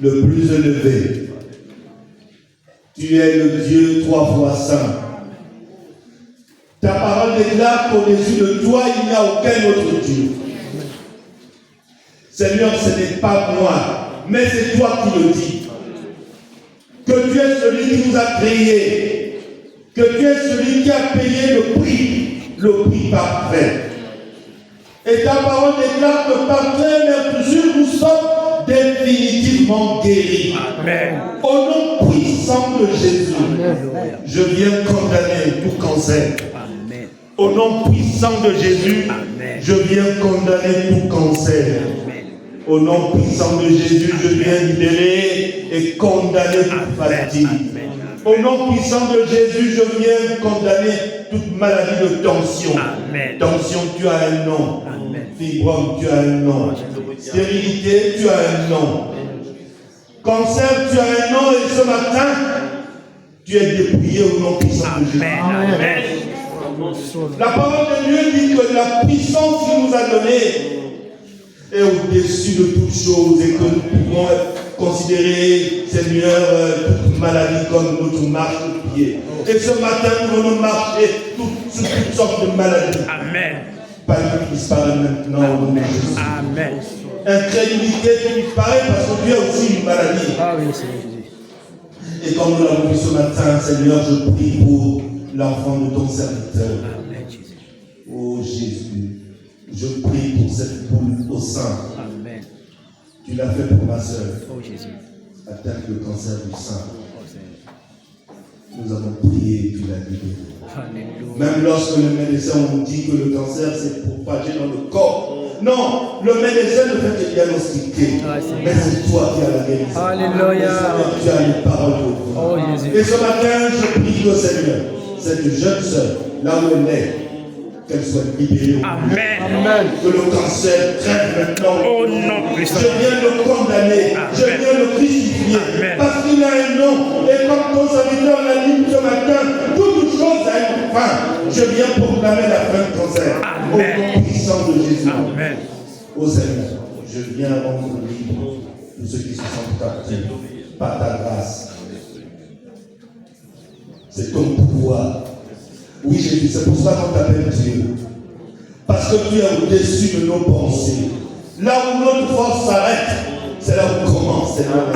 le plus élevé. Tu es le Dieu 3 fois saint. Ta parole déclare qu'au-dessus de toi, il n'y a aucun autre Dieu. Seigneur, ce n'est pas moi, mais c'est toi qui le dis. Que tu es celui qui nous a créés, que tu es celui qui a payé le prix parfait. Et ta parole déclare que par tes mesures, nous sommes définitivement guéris. Amen. Au nom puissant de Jésus, je viens condamner tout cancer. Amen. Au nom puissant de Jésus, Amen. je viens condamner tout cancer. Amen. Au nom puissant de Jésus, je viens libérer et condamner toute fatigue. Amen. Au nom puissant de Jésus, je viens condamner toute maladie de tension. Amen. Tension, tu as un nom. Amen. Fibrome, tu as un nom. Stérilité, tu as un nom. Cancer, tu as un nom. Et ce matin, tu es dépouillé au nom puissant de Jésus. Amen. La parole de Dieu dit que la puissance qu'il nous a donnée est au-dessus de toutes choses et que nous pouvons considérer, Seigneur, toute maladie comme notre marche de pied. Et ce matin, nous venons marcher sur toutes sortes de maladies. Amen. Pas qui disparaît maintenant au nom de Jésus. Amen. Incrédulité qui disparaît parce que tu as aussi une maladie. Ah oui, Seigneur Jésus. Et comme nous l'avons vu ce matin, Seigneur, je prie pour l'enfant de ton serviteur. Amen, Jésus. Oh Jésus, je prie pour cette boule au sein. Amen. Tu l'as fait pour ma soeur, Oh Jésus. atteinte de cancer du sein. Oh Seigneur. Nous avons prié et tu l'as libéré. Alléluia. Même lorsque les médecins ont dit que le cancer s'est propagé dans le corps. Non, le médecin ne fait que diagnostiquer. Ah, Seigneur. Mais c'est toi qui as la guérison. Alléluia. Seigneur, tu as les paroles de Dieu. Oh Jésus. Et ce matin, je prie que Seigneur, cette jeune sœur, là où elle est, qu'elle soit libérée. Amen. Amen. Que le cancer crève maintenant. Oh non, puissant. Je viens le condamner. Je viens le crucifier. Amen. Parce qu'il a un nom. Et comme ton serviteur l'a dit ce matin, toute chose a une fin. Je viens proclamer la fin du cancer. Amen. Au nom puissant de Jésus. Amen. Ô Seigneur, je viens rendre libre tous ceux qui se sentent captifs par ta grâce. C'est ton pouvoir. Oui, Jésus, c'est pour ça qu'on t'appelle Dieu. Parce que tu es au-dessus de nos pensées. Là où notre force s'arrête, c'est là où commence, Seigneur.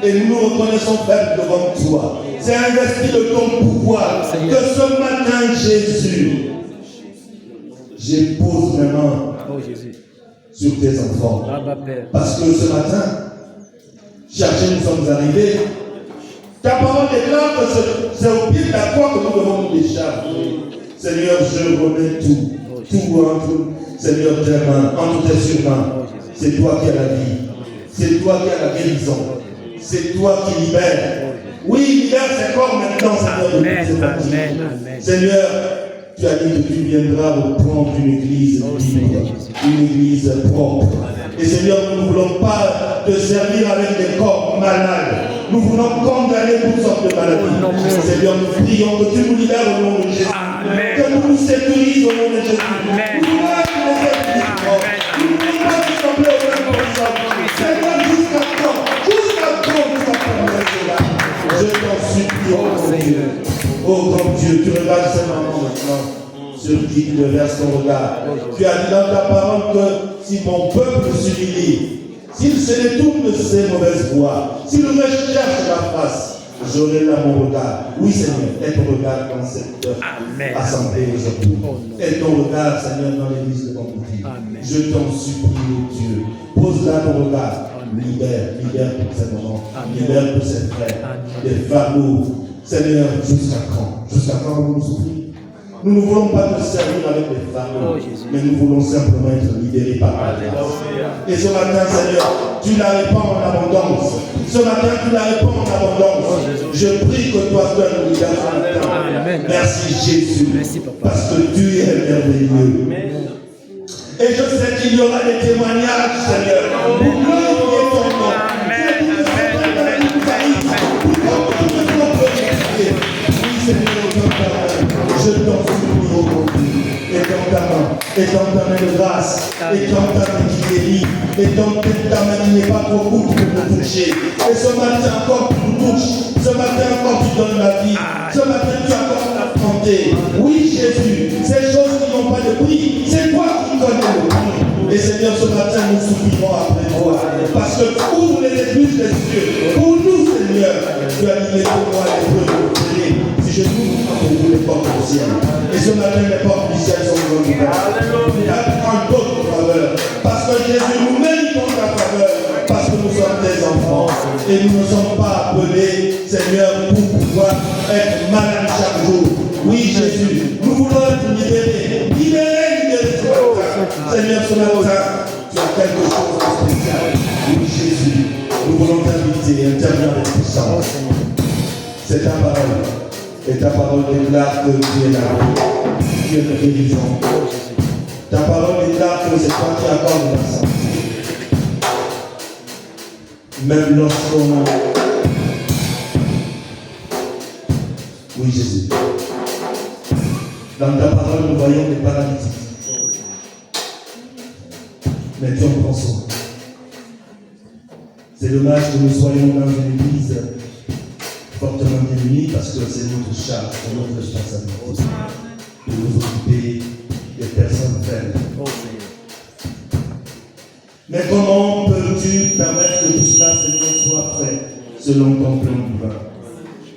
Et nous nous reconnaissons faibles devant toi. C'est investi de ton pouvoir. Que ce matin, Jésus, j'épose mes mains sur tes enfants. Parce que ce matin, chercher, nous sommes arrivés. Ta parole déclare que c'est au pied de la croix que nous devons nous décharger. Seigneur, je remets tout. Tout entre, Seigneur, tes mains, entre tes surmains. C'est toi qui as la vie. C'est toi qui as la guérison. C'est toi qui libères. Oui, libère ces corps maintenant, Seigneur. Amen. Seigneur, tu as dit que tu viendras reprendre une église libre, une église propre. Et Seigneur, nous ne voulons pas te servir avec des corps malades. Nous voulons condamner toutes sortes de maladies. Seigneur, nous prions que tu nous libères au nom de Jésus. Amen. Que nous nous sécurises au nom de Jésus. Amen. Nous voulons que les églises nous voulons pas ressembler au même ensemble. Seigneur, jusqu'à quand nous allons cela. Je t'en supplie, oh mon Dieu. Oh grand Dieu, tu regardes ces mamans maintenant. Sur qui tu verses ton regard. Tu as dit dans ta parole que si mon peuple s'humilie, s'il se détourne de ses mauvaises voies, s'il recherche la face, j'aurai là mon regard. Oui, Seigneur, et ton regard dans cette assemblée aujourd'hui. Et ton regard, Seigneur, dans l'église de ton petit. Je t'en supplie, Dieu. Pose là ton regard. Libère pour ces moments. Libère pour ces frères. Des fardeaux. Seigneur, jusqu'à quand? Jusqu'à quand nous nous souffrir? Nous ne voulons pas te servir avec des fardeaux, mais nous voulons simplement être libérés par ta grâce. Et ce matin, Seigneur, tu la répands en abondance. Ce matin, tu la répands en abondance. Je prie que toi seul nous libères ce matin. Merci Jésus, parce que tu es merveilleux. Et je sais qu'il y aura des témoignages, Seigneur, pour glorifier ton nom. Oui, Seigneur, je t'en supplie aujourd'hui. Et dans ta main, étends ta main de grâce, étends ta main qui guérit, étends ta main qui n'est pas trop courte pour nous toucher. Et ce matin encore tu nous touches, ce matin encore tu donnes la vie, ce matin tu accordes la santé. Oui Jésus, ces choses qui n'ont pas de prix, c'est toi qui connais le prix. Et Seigneur, ce matin nous soupirons après toi, parce que tu ouvres les écluses des cieux. Pour nous Seigneur, tu as dit pour moi les preuves de télé. Si je t'ouvre pour vous les portes du ciel. Et ce matin les portes du ciel sont ouvertes. Il y a un d'autres faveur. Parce que Jésus nous méritons ta faveur. Parce que nous sommes tes enfants. Et nous ne sommes pas appelés, Seigneur, pour pouvoir être malades chaque jour. Oui, Jésus, nous voulons être libérés. Libérés ce matin. Seigneur, ce matin, tu as quelque chose de spécial. Oui, Jésus, nous voulons t'inviter, intervenir avec puissance. C'est ta parole. Et ta parole déclare que tu es là. Tu es le guérissant. Ta parole déclare que c'est toi qui accordes la santé. Même lorsqu'on... Oui, Jésus. Dans ta parole, nous voyons des paralytiques. Mais tu en prends soin. C'est dommage que nous soyons dans une église fortement démunie parce que c'est notre charge, c'est notre responsabilité de nous occuper des personnes faibles. Mais comment peux-tu permettre que tout cela, Seigneur, soit fait selon ton plan divin?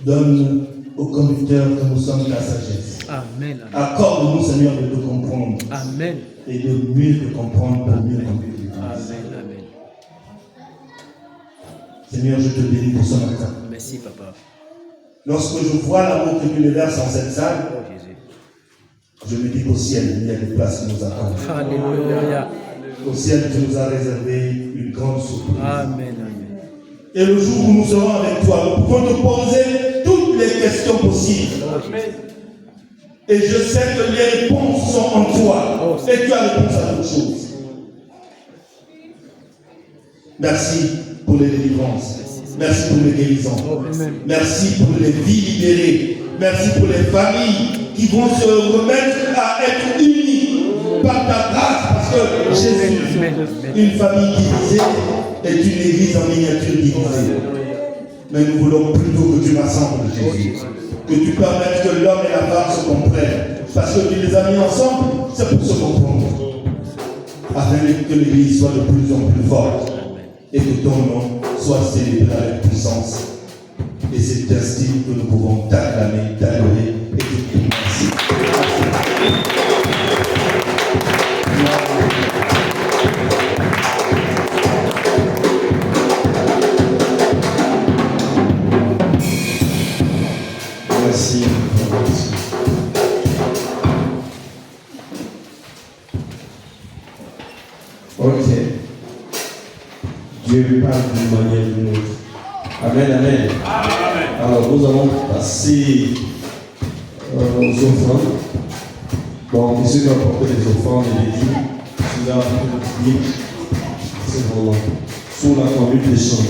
Donne au conducteur que nous sommes la sagesse. Amen. Accorde-nous, Seigneur, de te comprendre. Amen. Et de mieux te comprendre pour mieux conduire l'Église. Amen. Amen. Seigneur, je te bénis pour ce matin. Merci, Papa. Lorsque je vois l'amour que tu déverses en cette salle, Oh, Jésus. je me dis qu'au ciel, il y a des places qui nous attendent. Alléluia. Au ciel, tu nous as réservé une grande surprise. Amen. Amen. Et le jour où nous serons avec toi, nous pouvons te poser toutes les questions possibles. Et je sais que les réponses sont en toi. Et tu as réponse à toutes choses. Merci pour les délivrances. Merci pour les guérisons. Merci pour les vies libérées. Merci pour les familles qui vont se remettre à être unies par ta grâce. Parce que Jésus, une famille divisée est une église en miniature divisée. Mais nous voulons plutôt que tu rassembles, Jésus. Que tu permettes que l'homme et la femme se comprennent. Parce que tu les as mis ensemble, c'est pour se comprendre. Afin que l'église soit de plus en plus forte. Et que ton nom soit célébré avec puissance. Et c'est ainsi que nous pouvons t'acclamer, t'adorer et te dire merci. Merci. Ok. Dieu parle d'une manière ou d'une autre. Amen, amen. Alors, nous allons passer aux offrandes. Bon, ceux qui ont apporté les offrandes et les dîmes, ceux-là ont apporté les dîmes, c'est vraiment sous la conduite des chants.